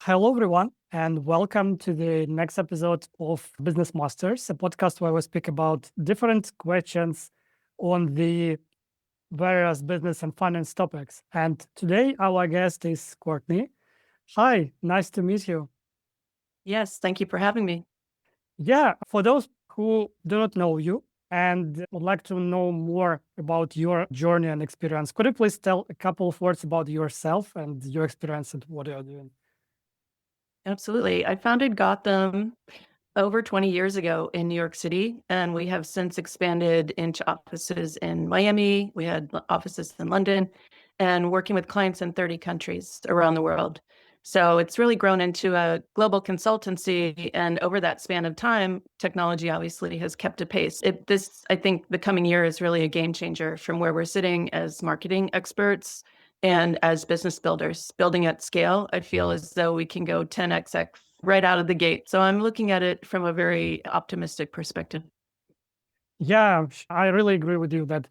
Hello, everyone, and welcome to the next episode of Business Masters, a podcast where we speak about different questions on the various business and finance topics. And today, our guest is Courtney. Hi, nice to meet you. Yes, thank you for having me. Yeah, for those who do not know you and would like to know more about your journey and experience, could you please tell a couple of words about yourself and your experience and what you're doing? Absolutely. I founded Gotham over 20 years ago in New York City, and we have since expanded into offices in Miami. We had offices in London and working with clients in 30 countries around the world. So it's really grown into a global consultancy. And over that span of time, technology obviously has kept a pace. I think the coming year is really a game changer from where we're sitting as marketing experts and as business builders. Building at scale, I feel as though we can go 10x right out of the gate. So I'm looking at it from a very optimistic perspective. Yeah, I really agree with you that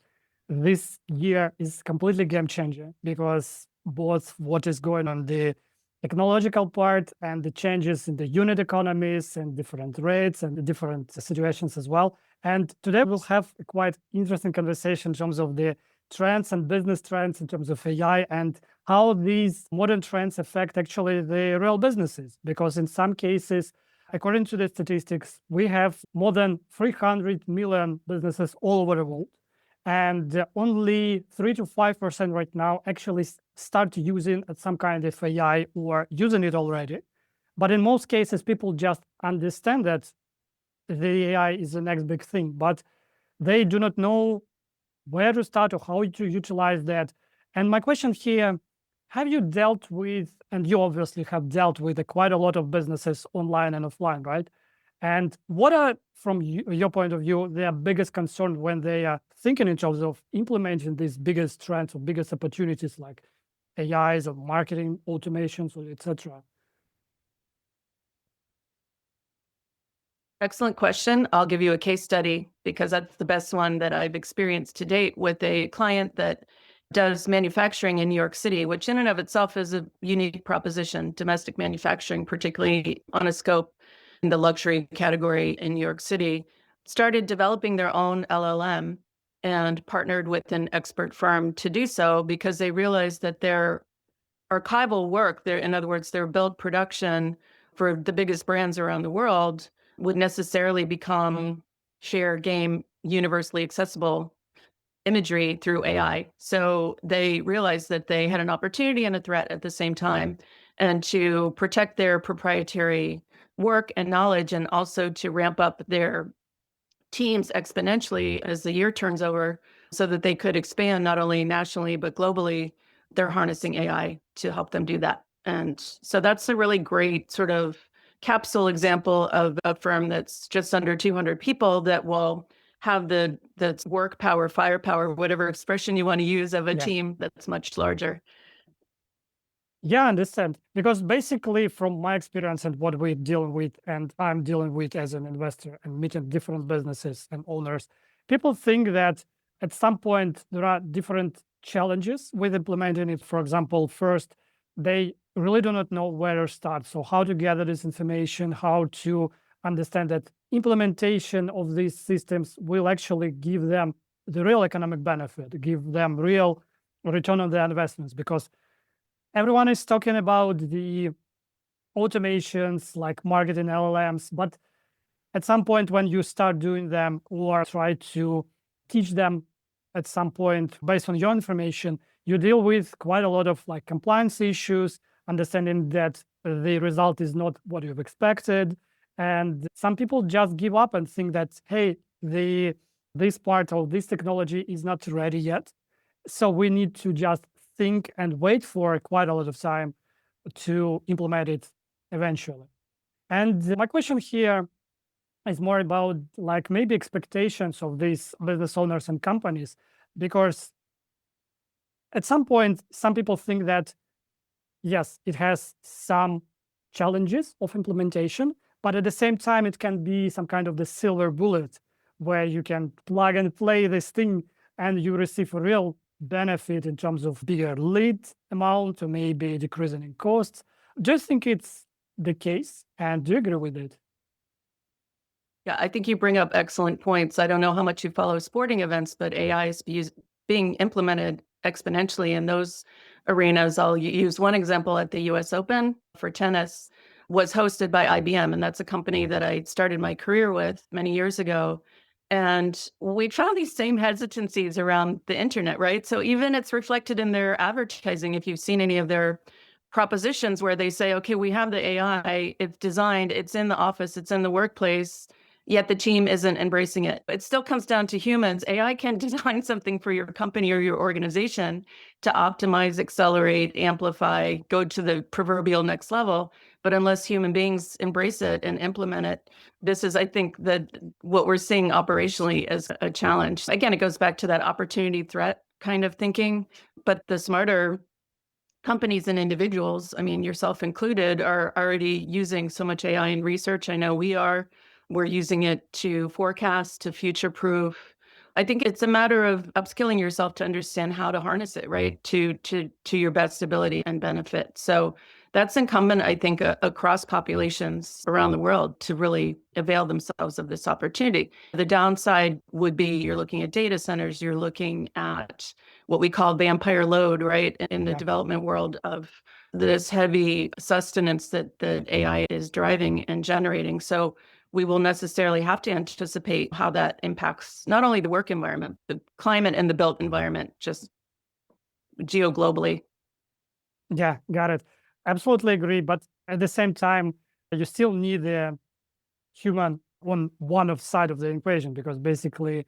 this year is completely game changer because both what is going on the technological part and the changes in the unit economies and different rates and the different situations as well. And today we'll have a quite interesting conversation in terms of the trends and business trends in terms of AI and how these modern trends affect actually the real businesses. Because in some cases, according to the statistics, we have more than 300 million businesses all over the world, and only 3 to 5% right now actually start using some kind of AI or using it already. But in most cases, people just understand that the AI is the next big thing, but they do not know where to start or how to utilize that. And my question here, have you dealt with, and you obviously have dealt with quite a lot of businesses online and offline, right? And what are, from your point of view, their biggest concern when they are thinking in terms of implementing these biggest trends or biggest opportunities like AIs or marketing automations or etc.? Excellent question. I'll give you a case study because that's the best one that I've experienced to date with a client that does manufacturing in New York City, which in and of itself is a unique proposition, domestic manufacturing, particularly on a scope in the luxury category in New York City, started developing their own LLM and partnered with an expert firm to do so because they realized that their archival work, in other words, their build production for the biggest brands around the world would necessarily become share game universally accessible imagery through AI. So they realized that they had an opportunity and a threat at the same time, and to protect their proprietary work and knowledge, and also to ramp up their teams exponentially as the year turns over so that they could expand not only nationally, but globally. They're harnessing AI to help them do that. And so that's a really great sort of capsule example of a firm that's just under 200 people that will have the work power, firepower, whatever expression you want to use, of a Yeah. team that's much larger. Yeah, I understand. Because basically, from my experience and what we deal with, and I'm dealing with as an investor and meeting different businesses and owners, people think that at some point there are different challenges with implementing it. For example, first, they really do not know where to start. So, how to gather this information, how to understand that implementation of these systems will actually give them the real economic benefit, give them real return on their investments. Because everyone is talking about the automations like marketing LLMs, but at some point when you start doing them or try to teach them at some point based on your information, you deal with quite a lot of like compliance issues, understanding that the result is not what you've expected. And some people just give up and think that, hey, this part of this technology is not ready yet. So we need to just think and wait for quite a lot of time to implement it eventually. And my question here is more about like maybe expectations of these business owners and companies, because at some point, some people think that, yes, it has some challenges of implementation, but at the same time, it can be some kind of the silver bullet where you can plug and play this thing and you receive a real benefit in terms of bigger lead amount or maybe decreasing in costs. Do you think it's the case? And do you agree with it? Yeah, I think you bring up excellent points. I don't know how much you follow sporting events, but AI is being implemented exponentially in those arenas. I'll use one example at the US Open for tennis was hosted by IBM, and that's a company that I started my career with many years ago. And we found these same hesitancies around the internet, right? So even it's reflected in their advertising. If you've seen any of their propositions where they say, okay, we have the AI, it's designed, it's in the office, it's in the workplace, yet the team isn't embracing it. It still comes down to humans. AI can design something for your company or your organization to optimize, accelerate, amplify, go to the proverbial next level. But unless human beings embrace it and implement it, this is, I think, that what we're seeing operationally as a challenge. Again, it goes back to that opportunity threat kind of thinking, but the smarter companies and individuals, I mean, yourself included, are already using so much AI in research. I know we are. We're using it to forecast, to future proof. I think it's a matter of upskilling yourself to understand how to harness it, right? To your best ability and benefit. So that's incumbent, I think, across populations around the world to really avail themselves of this opportunity. The downside would be you're looking at data centers, you're looking at what we call vampire load, right? In the development world of this heavy sustenance that AI is driving and generating. So we will necessarily have to anticipate how that impacts not only the work environment, the climate and the built environment, just geo-globally. Yeah, got it. Absolutely agree. But at the same time, you still need the human on one of side of the equation, because basically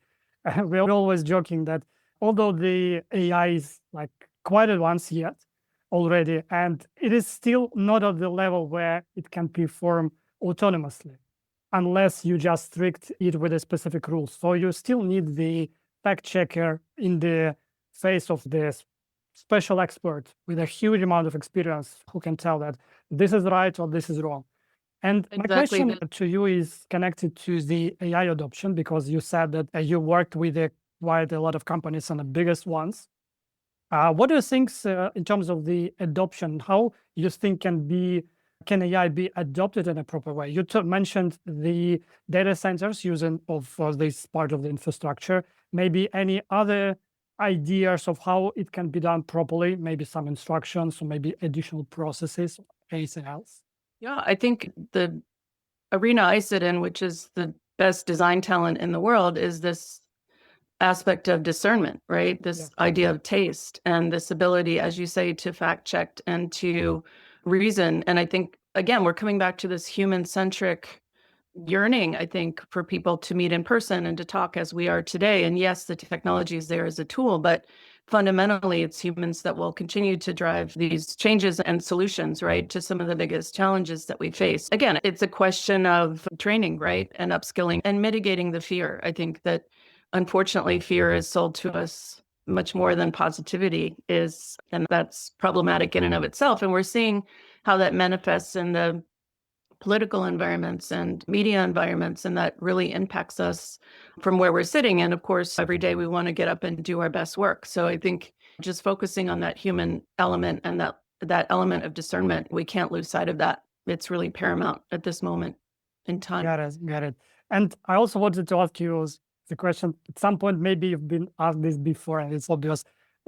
we're always joking that although the AI is like quite advanced yet already, and it is still not at the level where it can perform autonomously unless you just strict it with a specific rules. So you still need the fact checker in the face of this special expert with a huge amount of experience who can tell that this is right or this is wrong. And my Exactly. question to you is connected to the AI adoption, because you said that you worked with quite a lot of companies and the biggest ones. What do you think in terms of the adoption? How you think can AI be adopted in a proper way? You mentioned the data centers using for this part of the infrastructure. Maybe any other ideas of how it can be done properly? Maybe some instructions or maybe additional processes, anything else? Yeah, I think the arena I sit in, which is the best design talent in the world, is this aspect of discernment, right? Yeah. This idea of taste and this ability, as you say, to fact check and to reason. And I think, again, we're coming back to this human centric yearning, I think, for people to meet in person and to talk as we are today. And yes, the technology is there as a tool, but fundamentally, it's humans that will continue to drive these changes and solutions, right, to some of the biggest challenges that we face. Again, it's a question of training, right, and upskilling and mitigating the fear. I think that unfortunately, fear is sold to us much more than positivity is, and that's problematic in and of itself. And we're seeing how that manifests in the political environments and media environments, and that really impacts us from where we're sitting. And of course, every day we want to get up and do our best work. So I think just focusing on that human element and that element of discernment, we can't lose sight of that. It's really paramount at this moment in time. Got it. Got it. And I also wanted to ask you the question, at some point, maybe you've been asked this before and it's obvious.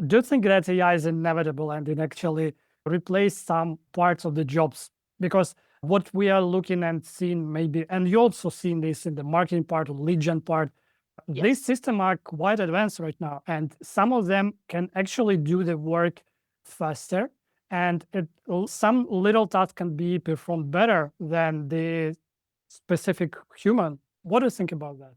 Do you think that AI is inevitable and it actually replace some parts of the jobs? Because what we are looking and seeing maybe, and you also seen this in the marketing part or lead gen part, Yeah. these systems are quite advanced right now. And some of them can actually do the work faster. And some little task can be performed better than the specific human. What do you think about that?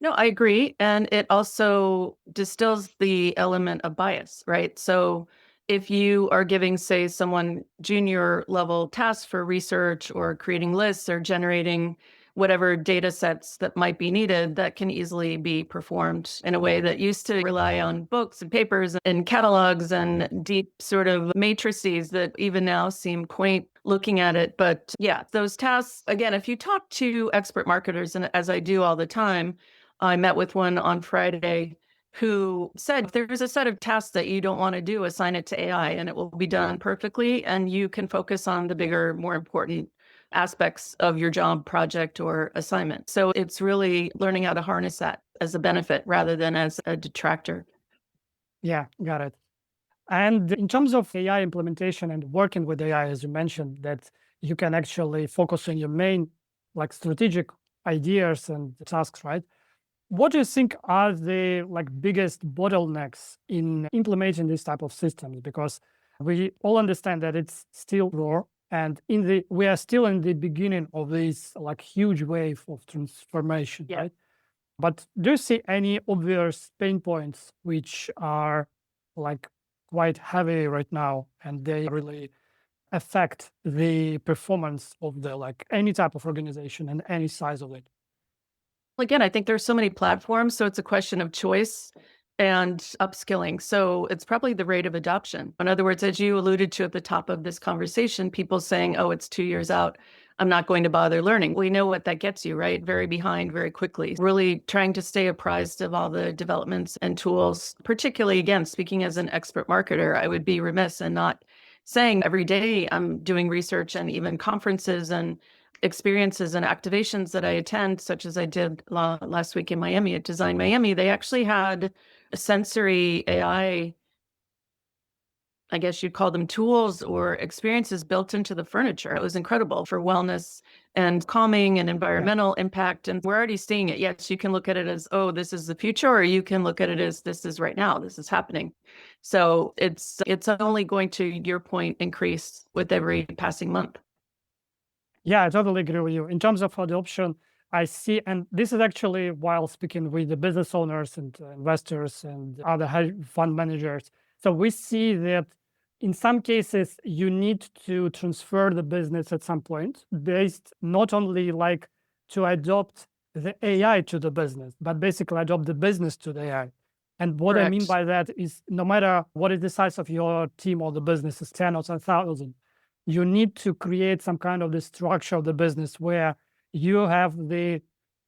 No, I agree. And it also distills the element of bias, right? So if you are giving, say, someone junior level tasks for research or creating lists or generating whatever data sets that might be needed, that can easily be performed in a way that used to rely on books and papers and catalogs and deep sort of matrices that even now seem quaint looking at it. But yeah, those tasks, again, if you talk to expert marketers, and as I do all the time, I met with one on Friday who said, if there's a set of tasks that you don't want to do, assign it to AI and it will be done perfectly. And you can focus on the bigger, more important aspects of your job, project, or assignment. So it's really learning how to harness that as a benefit rather than as a detractor. Yeah, got it. And in terms of AI implementation and working with AI, as you mentioned, that you can actually focus on your main like strategic ideas and tasks, right? What do you think are the like biggest bottlenecks in implementing this type of systems? Because we all understand that it's still raw, and we are still in the beginning of this like huge wave of transformation, Yeah. right? But do you see any obvious pain points which are like quite heavy right now, and they really affect the performance of the like any type of organization and any size of it? Again, I think there's so many platforms, so it's a question of choice and upskilling. So it's probably the rate of adoption. In other words, as you alluded to at the top of this conversation, people saying, oh, it's 2 years out, I'm not going to bother learning. We know what that gets you, right? Very behind very quickly. Really trying to stay apprised of all the developments and tools, particularly, again, speaking as an expert marketer, I would be remiss in not saying every day I'm doing research and even conferences and experiences and activations that I attend, such as I did last week in Miami at Design Miami. They actually had a sensory AI, I guess you'd call them tools or experiences built into the furniture. It was incredible for wellness and calming and Yeah. environmental impact. And we're already seeing it. Yes, you can look at it as, oh, this is the future, or you can look at it as this is right now. This is happening. So it's only going to, your point, increase with every passing month. Yeah, I totally agree with you. In terms of adoption, I see, and this is actually while speaking with the business owners and investors and other fund managers. So we see that in some cases, you need to transfer the business at some point based not only like to adopt the AI to the business, but basically adopt the business to the AI. And what I mean Correct. by that is no matter what is the size of your team or the business is 10 or 10,000, you need to create some kind of the structure of the business where you have the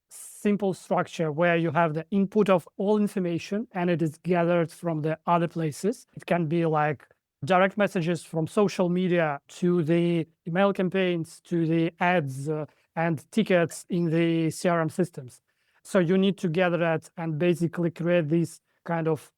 simple structure where you have the input of all information and it is gathered from the other places. It can be like direct messages from social media to the email campaigns to the ads and tickets in the CRM systems. So you need to gather that and basically create this kind of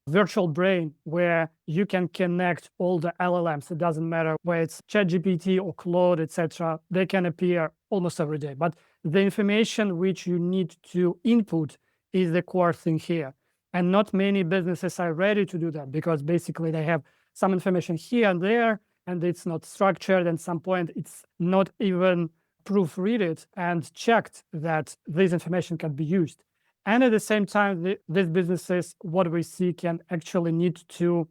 virtual brain where you can connect all the LLMs. It doesn't matter where it's ChatGPT or Claude, etc. They can appear almost every day. But the information which you need to input is the core thing here. And not many businesses are ready to do that because basically they have some information here and there, and it's not structured. At some point, it's not even proofreaded and checked that this information can be used. And at the same time, these businesses, what we see, can actually need to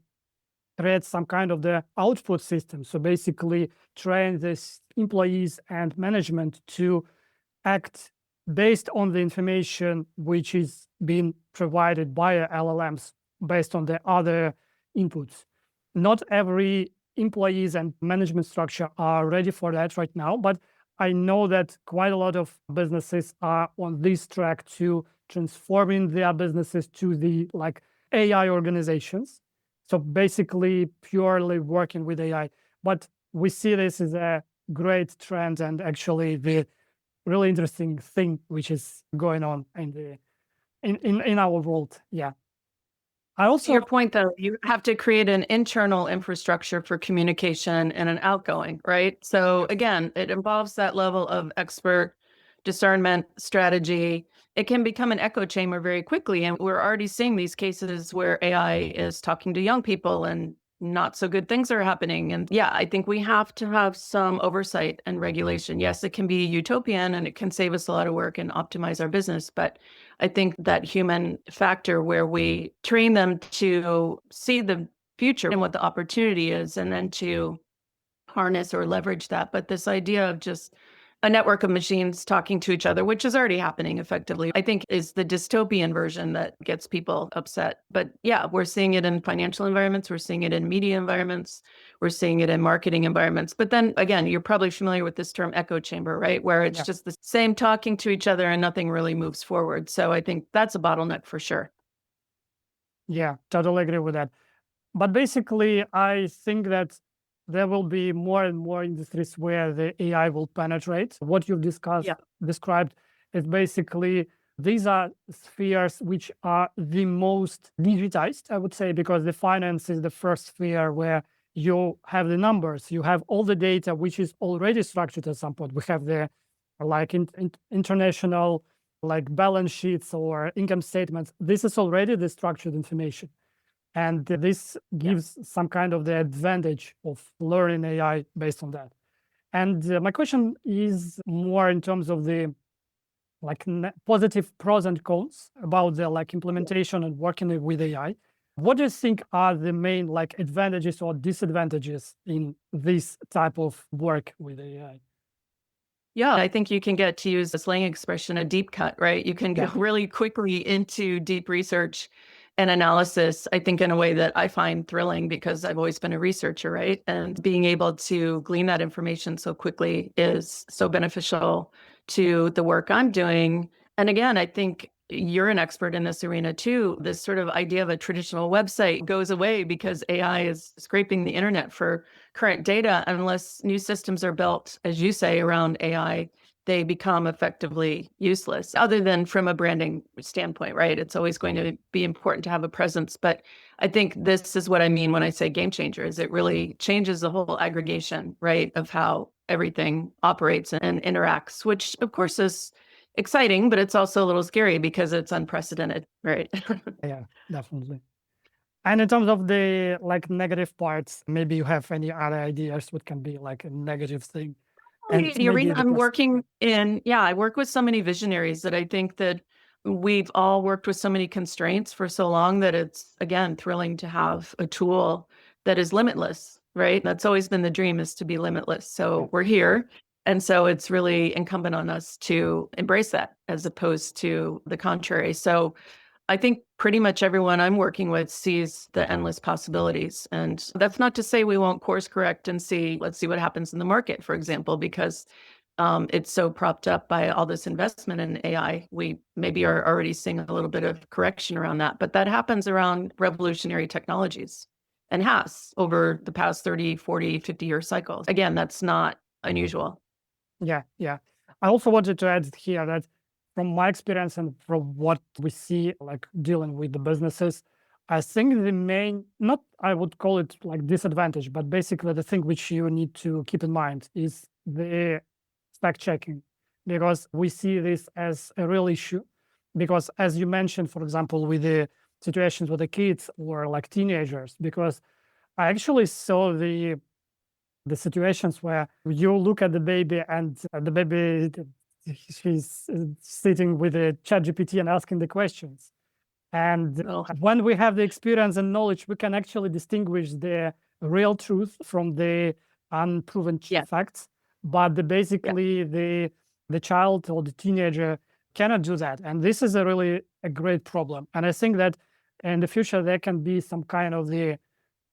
create some kind of the output system. So basically train these employees and management to act based on the information which is being provided by LLMs based on the other inputs. Not every employees and management structure are ready for that right now, but I know that quite a lot of businesses are on this track to transforming their businesses to the like AI organizations. So basically purely working with AI. But we see this as a great trend and actually the really interesting thing which is going on in the in our world. Yeah. I To your also point, though, you have to create an internal infrastructure for communication and an outgoing, right? So again, it involves that level of expert discernment, strategy. It can become an echo chamber very quickly. And we're already seeing these cases where AI is talking to young people and not so good things are happening. And yeah, I think we have to have some oversight and regulation. Yes, it can be utopian and it can save us a lot of work and optimize our business. But I think that human factor where we train them to see the future and what the opportunity is, and then to harness or leverage that. But this idea of just a network of machines talking to each other, which is already happening effectively, I think is the dystopian version that gets people upset. But yeah, we're seeing it in financial environments, we're seeing it in media environments, we're seeing it in marketing environments. But then again, you're probably familiar with this term echo chamber, right? Where it's yeah. just the same talking to each other and nothing really moves forward. So I think that's a bottleneck for sure. Yeah, totally agree with that. But basically, I think that there will be more and more industries where the AI will penetrate. What you've described is basically these are spheres which are the most digitized, I would say, because the finance is the first sphere where you have the numbers, you have all the data, which is already structured at some point. We have the like international like balance sheets or income statements. This is already the structured information. And this gives some kind of the advantage of learning AI based on that. And my question is more in terms of the like positive pros and cons about the like implementation and working with AI. What do you think are the main like advantages or disadvantages in this type of work with AI? Yeah, I think you can get, to use a slang expression, a deep cut, right? You can go really quickly into deep research and analysis, I think in a way that I find thrilling because I've always been a researcher, right? And being able to glean that information so quickly is so beneficial to the work I'm doing. And again, I think you're an expert in this arena too. This sort of idea of a traditional website goes away because AI is scraping the internet for current data. Unless new systems are built, as you say, around AI, they become effectively useless, other than from a branding standpoint, right? It's always going to be important to have a presence. But I think this is what I mean when I say game changer, is it really changes the whole aggregation, right, of how everything operates and interacts, which of course is exciting, but it's also a little scary because it's unprecedented, right? Yeah, definitely. And in terms of the like negative parts, maybe you have any other ideas what can be like a negative thing? And The maybe arena the I'm working in, yeah, I work with so many visionaries that I think that we've all worked with so many constraints for so long that it's, again, thrilling to have a tool that is limitless, right? That's always been the dream, is to be limitless. So we're here. And so it's really incumbent on us to embrace that as opposed to the contrary. So I think pretty much everyone I'm working with sees the endless possibilities. And that's not to say we won't course correct and see, let's see what happens in the market, for example, because it's so propped up by all this investment in AI. We maybe are already seeing a little bit of correction around that, but that happens around revolutionary technologies and has over the past 30, 40, 50-year cycles. Again, that's not unusual. Yeah, yeah. I also wanted to add here that from my experience and from what we see like dealing with the businesses, I think the main, not I would call it like disadvantage, but basically the thing which you need to keep in mind is the fact checking, because we see this as a real issue. Because as you mentioned, for example, with the situations with the kids or like teenagers, because I actually saw the situations where you look at the baby and the baby, she's sitting with a chat GPT and asking the questions. And Oh, when we have the experience and knowledge, we can actually distinguish the real truth from the unproven yeah, facts. But yeah, basically, the child or the teenager cannot do that. And this is a really a great problem. And I think that in the future, there can be some kind of the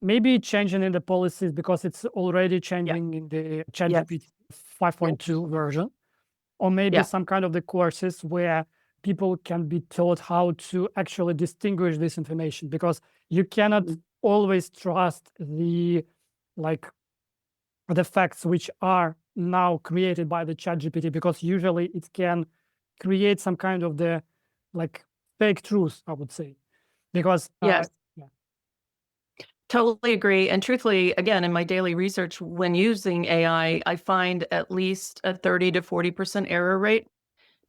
maybe changing in the policies, because it's already yeah, changing in the yes, ChatGPT 5.2 version, or maybe yeah. some kind of the courses where people can be taught how to actually distinguish this information, because you cannot always trust the like the facts which are now created by the ChatGPT, because usually it can create some kind of the like fake truth, I would say, because Yes. yeah, Totally agree. And truthfully, again, in my daily research, when using AI, I find at least a 30 to 40% error rate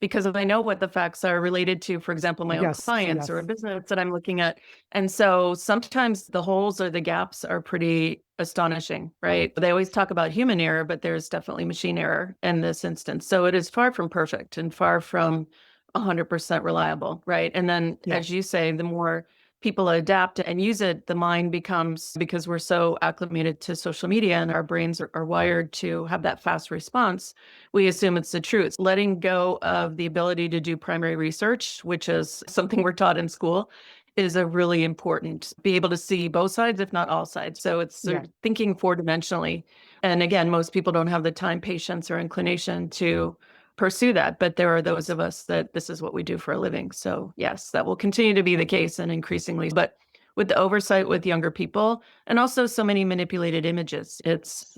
because I know what the facts are related to, for example, my own yes, clients or a yes, business that I'm looking at. And so sometimes the holes or the gaps are pretty astonishing, right? They always talk about human error, but there's definitely machine error in this instance. So it is far from perfect and far from 100% reliable, right? And then, yeah, as you say, the more people adapt and use it, the mind becomes, because we're so acclimated to social media and our brains are wired to have that fast response, we assume it's the truth. Letting go of the ability to do primary research, which is something we're taught in school, is a really important, be able to see both sides, if not all sides. So it's sort yeah. of thinking four-dimensionally. And again, most people don't have the time, patience, or inclination to pursue that, but there are those of us that this is what we do for a living. So yes, that will continue to be the case and increasingly. But with the oversight with younger people, and also so many manipulated images. It's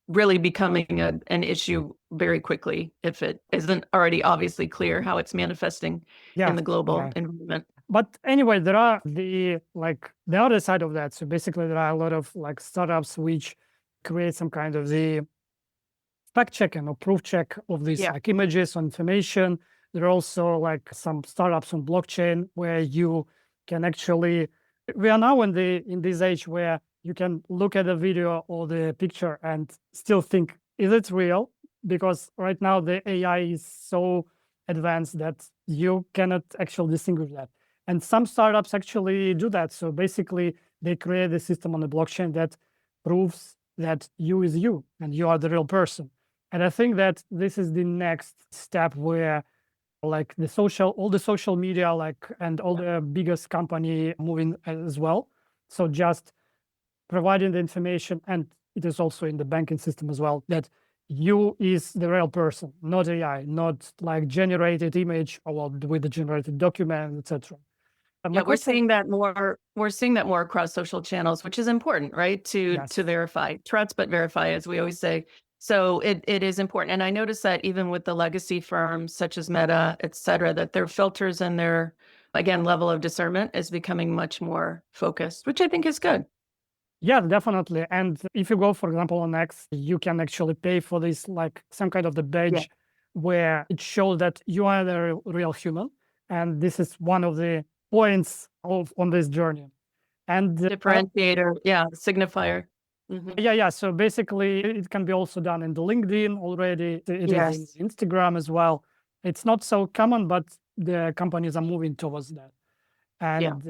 really becoming an issue very quickly if it isn't already obviously clear how it's manifesting in Yeah, the global yeah. environment. But anyway, there are the other side of that. So basically, there are a lot of startups which create some kind of the fact checking or proof check of these Yeah. images or information. There are also some startups on blockchain where you can actually. We are now in this age where you can look at a video or the picture and still think, is it real? Because right now the AI is so advanced that you cannot actually distinguish that. And some startups actually do that. So basically, they create a system on the blockchain that proves that you is you and you are the real person. And I think that this is the next step where all the social media, and all the biggest company moving as well. So just providing the information, and it is also in the banking system as well, that you is the real person, not AI, not generated image or with the generated document, etc. Yeah, we're seeing that more. We're seeing that more across social channels, which is important, right? To Yes. verify, trust but verify, as we always say. So it is important. And I noticed that even with the legacy firms such as Meta, et cetera, that their filters and their, again, level of discernment is becoming much more focused, which I think is good. Yeah, definitely. And if you go, for example, on X, you can actually pay for this, some kind of the badge where it shows that you are the real human. And this is one of the points on this journey. And Differentiator, signifier. yeah. So basically, it can be also done in the LinkedIn already. It is in Instagram as well. It's not so common, but the companies are moving towards that. And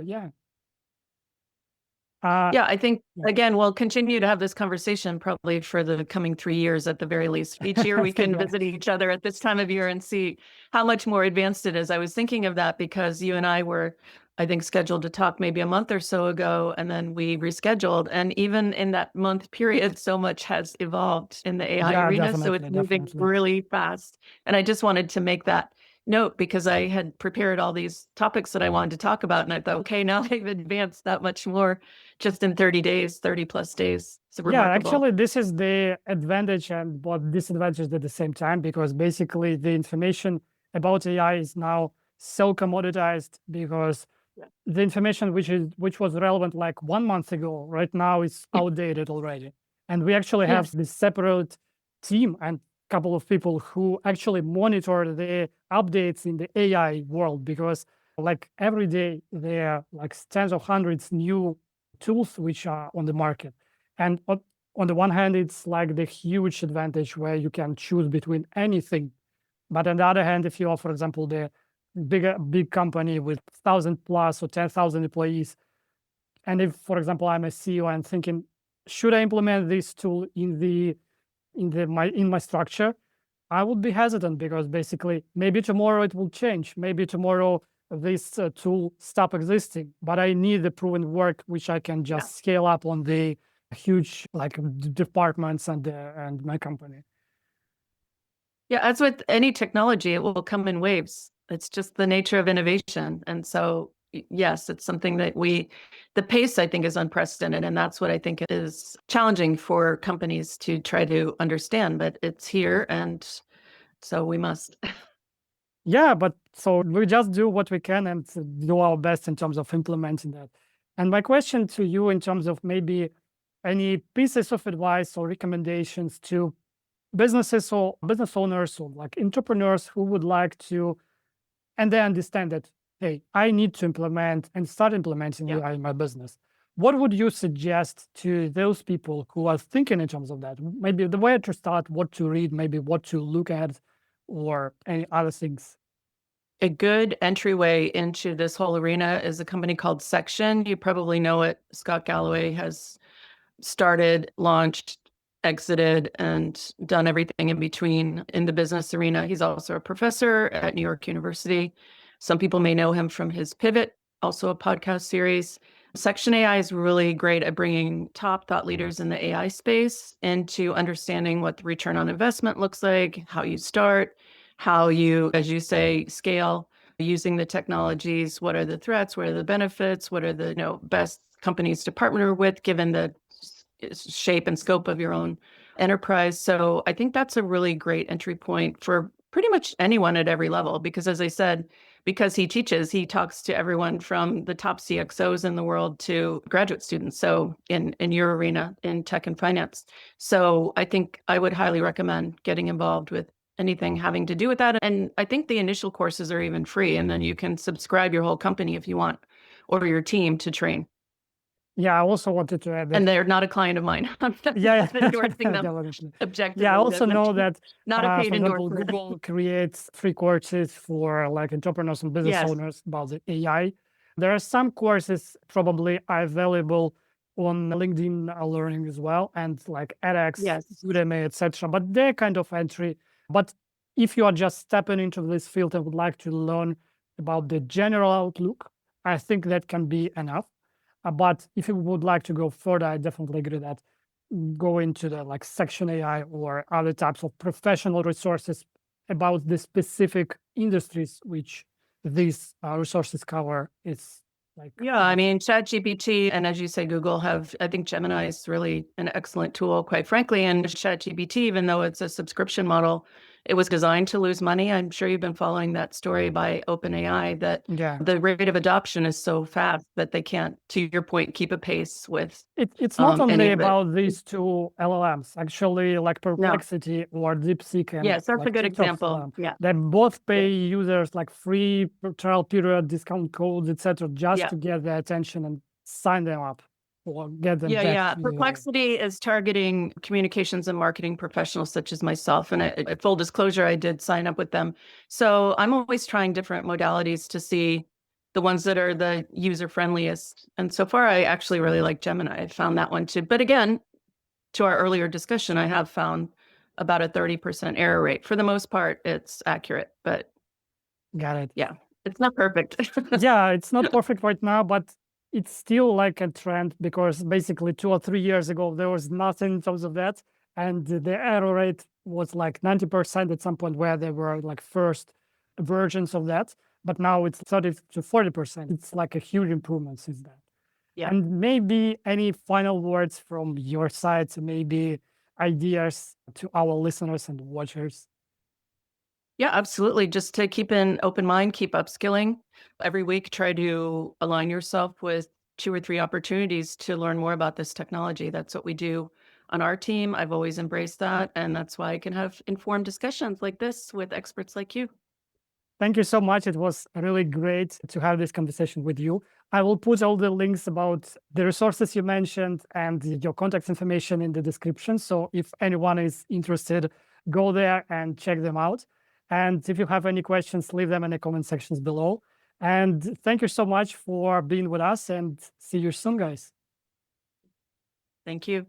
I think, again, we'll continue to have this conversation probably for the coming 3 years at the very least. Each year we can visit each other at this time of year and see how much more advanced it is. I was thinking of that because you and I were, I think, scheduled to talk maybe a month or so ago, and then we rescheduled. And even in that month period, so much has evolved in the AI arena. So it's moving really fast. And I just wanted to make that note because I had prepared all these topics that I wanted to talk about. And I thought, okay, now they've advanced that much more just in 30 days, 30 plus days. So remarkable. Actually, this is the advantage and what disadvantage at the same time, because basically the information about AI is now so commoditized because the information which was relevant 1 month ago, right now is outdated already. And we actually have this separate team and couple of people who actually monitor the updates in the AI world, because every day there are tens of hundreds new tools which are on the market. And on the one hand, it's the huge advantage where you can choose between anything. But on the other hand, if you are, for example, the big company with 1,000 plus or 10,000 employees, and if, for example, I'm a CEO and thinking, should I implement this tool in my structure? I would be hesitant because basically maybe tomorrow it will change. Maybe tomorrow this tool stop existing, but I need the proven work which I can just scale up on the huge departments and my company. Yeah, as with any technology, it will come in waves. It's just the nature of innovation. And so, yes, it's something that the pace, I think, is unprecedented. And that's what I think is challenging for companies to try to understand. But it's here, and so we must. Yeah, but so we just do what we can and do our best in terms of implementing that. And my question to you in terms of maybe any pieces of advice or recommendations to businesses or business owners or entrepreneurs who would like to, and they understand that, hey, I need to implement and start implementing AI in my business. What would you suggest to those people who are thinking in terms of that? Maybe the way to start, what to read, maybe what to look at, or any other things? A good entryway into this whole arena is a company called Section. You probably know it. Scott Galloway has started, launched, exited, and done everything in between in the business arena. He's also a professor at New York University. Some people may know him from his Pivot, also a podcast series. Section AI is really great at bringing top thought leaders in the AI space into understanding what the return on investment looks like, how you start, how you, as you say, scale. using the technologies, what are the threats, what are the benefits, what are the best companies to partner with given the shape and scope of your own enterprise. So I think that's a really great entry point for pretty much anyone at every level, because as I said, because he teaches, he talks to everyone from the top CXOs in the world to graduate students. So in your arena, in tech and finance. So I think I would highly recommend getting involved with anything having to do with that. And I think the initial courses are even free, and then you can subscribe your whole company if you want, or your team to train. Yeah, I also wanted to add that. And they're not a client of mine. I'm not Yeah, endorsing them definitely. objectively. Yeah, I also know that, not a paid for example, endorsement. Google creates free courses for like entrepreneurs and business Yes. owners about the AI. There are some courses probably are available on LinkedIn Learning as well, and like edX, Yes. Udemy, etc. But they're kind of entry. But if you are just stepping into this field and would like to learn about the general outlook, I think that can be enough. But if you would like to go further, I definitely agree that go into the like section AI or other types of professional resources about the specific industries which these resources cover. It's like, Yeah, I mean, ChatGPT and, as you say, Google have, I think Gemini is really an excellent tool, quite frankly. And ChatGPT, even though it's a subscription model, it was designed to lose money. I'm sure you've been following that story by OpenAI, that yeah, the rate of adoption is so fast that they can't, to your point, keep a pace with it's not any only of it. about these two LLMs. Actually, like No. Perplexity or DeepSeek and Yes, that's like a good TikTok's example. LLM, Yeah. they both pay users like free trial period, discount codes, etc., just Yeah. to get their attention and sign them up or get them back Yeah. to Perplexity is targeting communications and marketing professionals such as myself. And full disclosure, I did sign up with them. So I'm always trying different modalities to see the ones that are the user friendliest. And so far, I actually really like Gemini. I found that one too. But again, to our earlier discussion, I have found about a 30% error rate. For the most part, it's accurate, but Got it. yeah, it's not perfect. Yeah, it's not perfect right now, but it's still like a trend because basically 2 or 3 years ago, there was nothing in terms of that. And the error rate was like 90% at some point where there were like first versions of that. But now it's 30 to 40%. It's like a huge improvement since then. Yeah. And maybe any final words from your side, so maybe ideas to our listeners and watchers? Yeah, absolutely. Just to keep an open mind, keep upskilling. Every week, try to align yourself with 2 or 3 opportunities to learn more about this technology. That's what we do on our team. I've always embraced that. And that's why I can have informed discussions like this with experts like you. Thank you so much. It was really great to have this conversation with you. I will put all the links about the resources you mentioned and your contact information in the description. So if anyone is interested, go there and check them out. And if you have any questions, leave them in the comment sections below. And thank you so much for being with us, and see you soon, guys. Thank you.